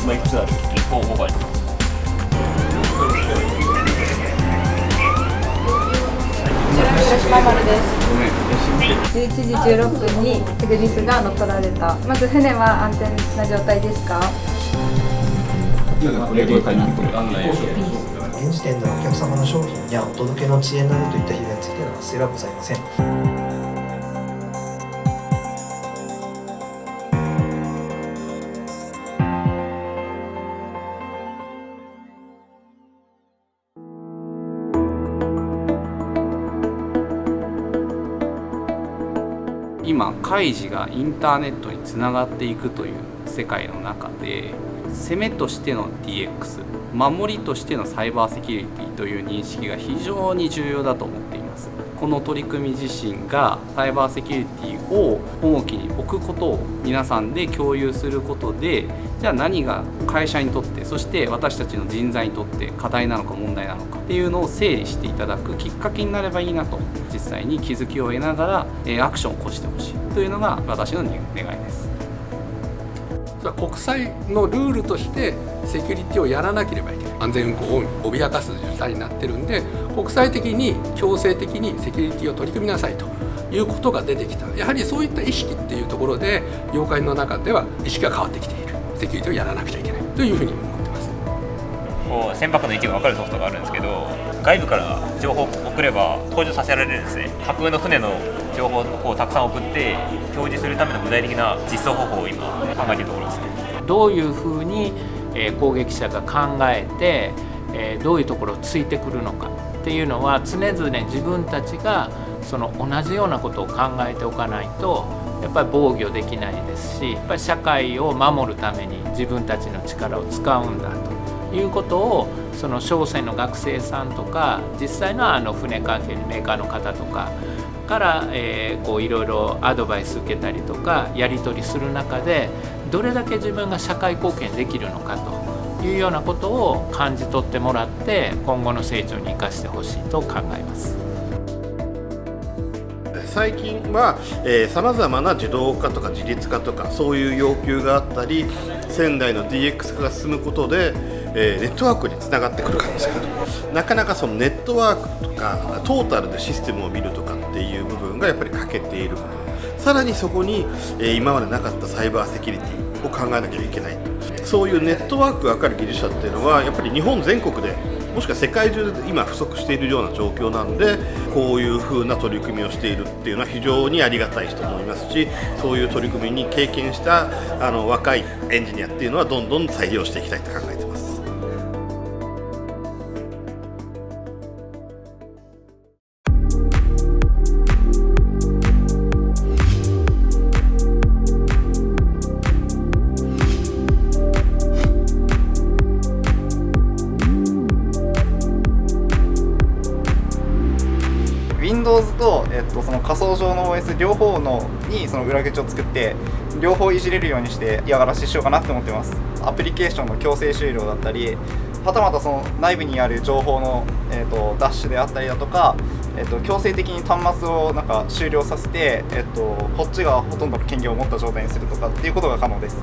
今いくつなんですか？5回。広島丸です。11時16分にエグリスが乗っ取られた。まず船は安全な状態ですか？現時点ではお客様の商品やお届けの遅延などといった被害についての発生はございません。今開示がインターネットにつながっていくという世界の中で、攻めとしての DX、 守りとしてのサイバーセキュリティという認識が非常に重要だと思っています。この取り組み自身がサイバーセキュリティを重きに置くことを皆さんで共有することで、じゃあ何が会社にとって、そして私たちの人材にとって課題なのか問題なのかっていうのを整理していただくきっかけになればいいなと、実際に気づきを得ながらアクションを起こしてほしいというのが私の願いです。国際のルールとしてセキュリティをやらなければいけない、安全運航を脅かす事態になってるんで、国際的に強制的にセキュリティを取り組みなさいということが出てきた。やはりそういった意識っていうところで業界の中では意識が変わってきている。セキュリティをやらなくちゃいけないというふうに思ってます。こう船舶の位置が分かるソフトがあるんですけど、外部から情報を送れば登場させられるんですね。架空の船の情報をたくさん送って表示するための具体的な実装方法を今考えているところですね。どういうふうに攻撃者が考えてどういうところをついてくるのかっていうのは、常々自分たちがその同じようなことを考えておかないとやっぱり防御できないですし、やっぱり社会を守るために自分たちの力を使うんだということを、その商船の学生さんとか実際の船関係のメーカーの方とかからこういろいろアドバイス受けたりとかやり取りする中で、どれだけ自分が社会貢献できるのかというようなことを感じ取ってもらって、今後の成長に生かしてほしいと考えます。最近はさまざまな自動化とか自律化とかそういう要求があったり、仙台の DX 化が進むことでネットワークにつながってくる可能性がある。なかなかそのネットワークとかトータルでシステムを見るとかっていう部分がやっぱり欠けているもの、さらにそこに今までなかったサイバーセキュリティを考えなきゃいけない。そういうネットワークが分かる技術者っていうのはやっぱり日本全国で、もしくは世界中で今不足しているような状況なので、こういう風な取り組みをしているっていうのは非常にありがたいと思いますし、そういう取り組みに経験した若いエンジニアっていうのはどんどん採用していきたいと考えています。Windows と、その仮想上の OS 両方にその裏口を作って両方いじれるようにして嫌がらせしようかなって思ってます。アプリケーションの強制終了だったり、はたまたその内部にある情報の、ダッシュであったりだとか、強制的に端末をなんか終了させて、こっちがほとんどの権限を持った状態にするとかっていうことが可能です。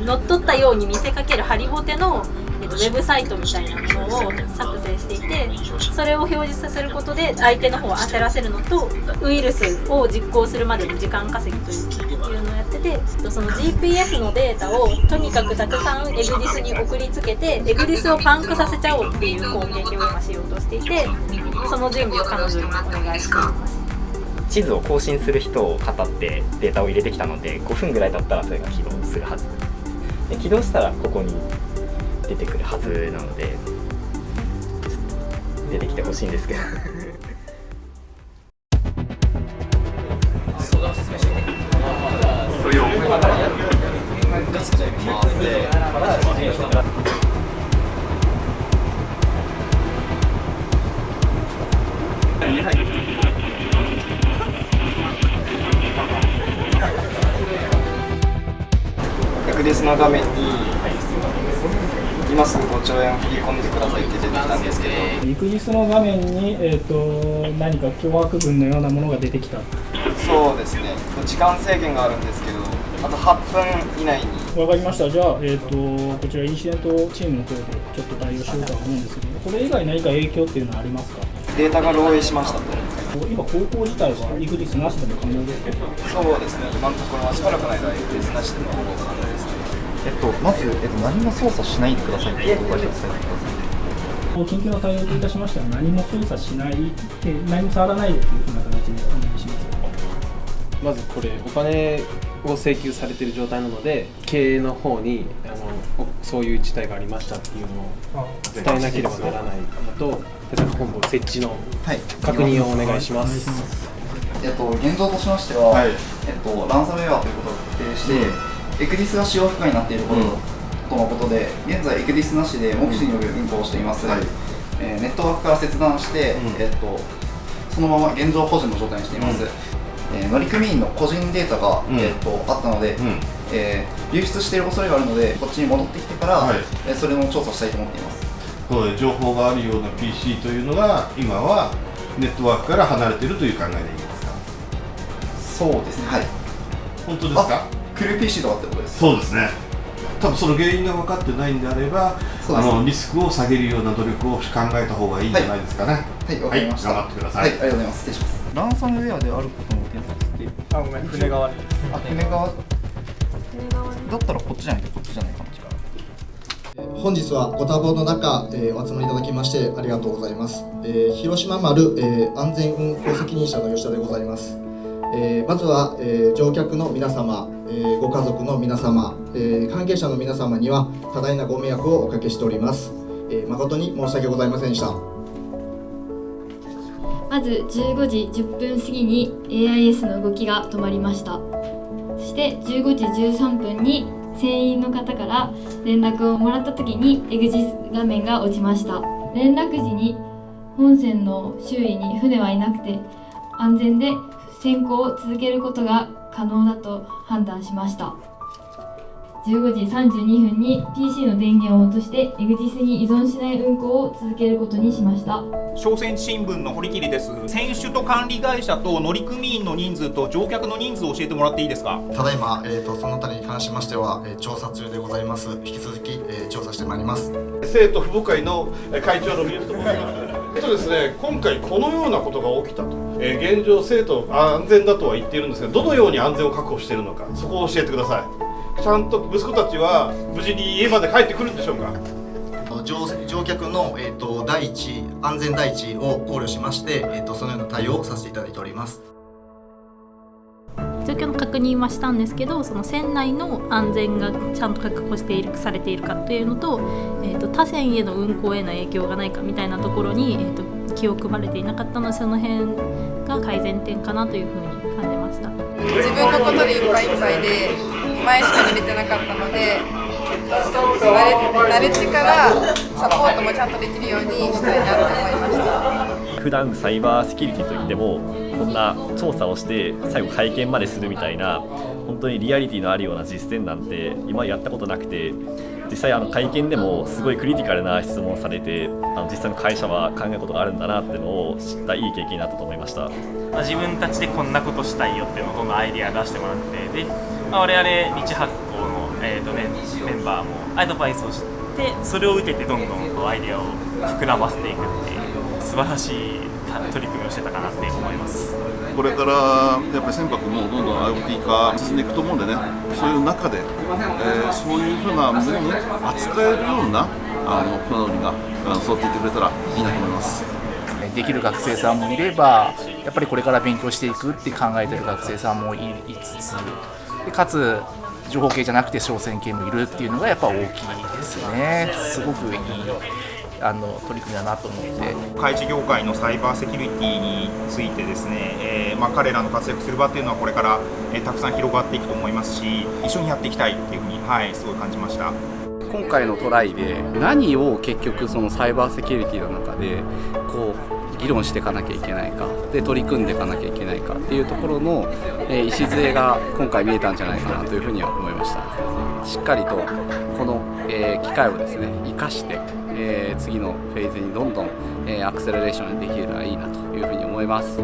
乗っ取ったように見せかけるハリボテのウェブサイトみたいなものを作成していて、それを表示させることで相手の方を焦らせるのと、ウイルスを実行するまでの時間稼ぎというのをやってて、その GPS のデータをとにかくたくさんエグリスに送りつけて、エグリスをパンクさせちゃおうっていう攻撃を今しようとしていて、その準備を彼女にお願いしています。地図を更新する人を語ってデータを入れてきたので、5分ぐらい経ったらそれが起動するはずで、起動したらここに出てくるはずなので、ちょっと出てきてほしいんですけどエグリスの画面に今すぐ5兆円を振り込んでくださいって出てきたんですけど、エグリスの画面に、何か凶悪文のようなものが出てきた。そうですね、時間制限があるんですけど、あと8分以内に。わかりました。じゃあ、こちらインシデントチームの方でちょっと対応しようとは思うんですけど、これ以外何か影響っていうのはありますか？データが漏洩しましたと。今、高校自体はイグディスなしでも可能ですか？そうですね、今のところはしばらくの間、イグディスなしでも可能ですね。まず、何も操作しないでくださいっていうことを伝えてください。緊急の対応といたしましては、何も操作しない、何も触らないでというふうな形でお願いします。まずこれお金を請求されている状態なので、経営の方にそういう事態がありましたっていうのを伝えなければならないのと、対策本部設置の確認をお願いします。現状としましては、ランサムウェアということを確定して、エクディスが使用不可になっていることとのことで、現在エクディスなしで目視による運行をしています。ネットワークから切断して、そのまま現状保持の状態にしています。乗組員の個人データが、あったので、流出している恐れがあるので、こっちに戻ってきてから、それの調査したいと思っています。そういう情報があるような PC というのが今はネットワークから離れているという考えでいいですか？そうですね、はい。本当ですか？クルー PC とかってことですか？そうですね。多分その原因が分かってないんであれば、リスクを下げるような努力を考えた方がいいんじゃないですかね。はい、わかりました。頑張ってください。はい、ありがとうございます。失礼します。ランサムウェアであることの点ってごめん、船側に。船側だったらこっちじゃないとこっちじゃないかな。本日はご多忙の中、お集まりいただきましてありがとうございます。広島丸、安全運航責任者の吉田でございます。まずは、乗客の皆様、ご家族の皆様、関係者の皆様には多大なご迷惑をおかけしております。誠に申し訳ございませんでした。まず15時10分過ぎに AIS の動きが止まりました。そして15時13分に船員の方から連絡をもらった時にエグジス画面が落ちました。連絡時に本船の周囲に船はいなくて安全で潜航を続けることが可能だと判断しました。15時32分に PC の電源を落としてエグジスに依存しない運行を続けることにしました。商船新聞の堀切です。船主と管理会社と乗組員の人数と乗客の人数を教えてもらっていいですか？ただいま、その辺りに関しましては、調査中でございます。引き続き、調査してまいります。生徒父母会の会長の宮下と申します。ですね、今回このようなことが起きたと、現状生徒安全だとは言っているんですが、どのように安全を確保しているのか、そこを教えてください。ちゃんと息子たちは無事に家まで帰ってくるんでしょうか？乗客の、第一安全第一を考慮しまして、そのような対応をさせていただいております。状況の確認はしたんですけど、その船内の安全がちゃんと確保しているされているかというのと、他船への運航への影響がないかみたいなところに、気を配れていなかったので、その辺が改善点かなというふうに感じました。自分のことでいっぱいいっぱいで前しか見れてなかったので、慣れてからサポートもちゃんとできるようにしたいなと思いました。普段サイバーセキュリティといってもこんな調査をして最後会見までするみたいな本当にリアリティのあるような実践なんて今やったことなくて、実際会見でもすごいクリティカルな質問をされて、実際の会社は考えることがあるんだなっていうのを知ったいい経験になったと思いました。自分たちでこんなことしたいよっていうのをどんどんアイディア出してもらって、で、我々日発行の、メンバーもアドバイスをしてそれを受けてどんどんアイディアを膨らませていくっていう素晴らしい取り組みをしてたかなって思います。これからやっぱり船舶もどんどん IoT 化進んでいくと思うんでね、そういう中で、そういうふうなものを扱えるような船乗りが育っていってくれたらいいなと思います。できる学生さんもいれば、やっぱりこれから勉強していくって考えてる学生さんもいつつ、でかつ情報系じゃなくて商船系もいるっていうのがやっぱ大きいですね。すごくいい取り組みだなと思って。海事業界のサイバーセキュリティについてですね、彼らの活躍する場っていうのはこれから、たくさん広がっていくと思いますし、一緒にやっていきたいっていうふうに、すごい感じました。今回のトライで何を結局そのサイバーセキュリティの中で議論していかなきゃいけないかで取り組んでいかなきゃいけないかっていうところの礎が今回見えたんじゃないかなというふうには思いました。しっかりとこの機会をですね生かして次のフェーズにどんどんアクセラレーションできればいいなというふうに思います。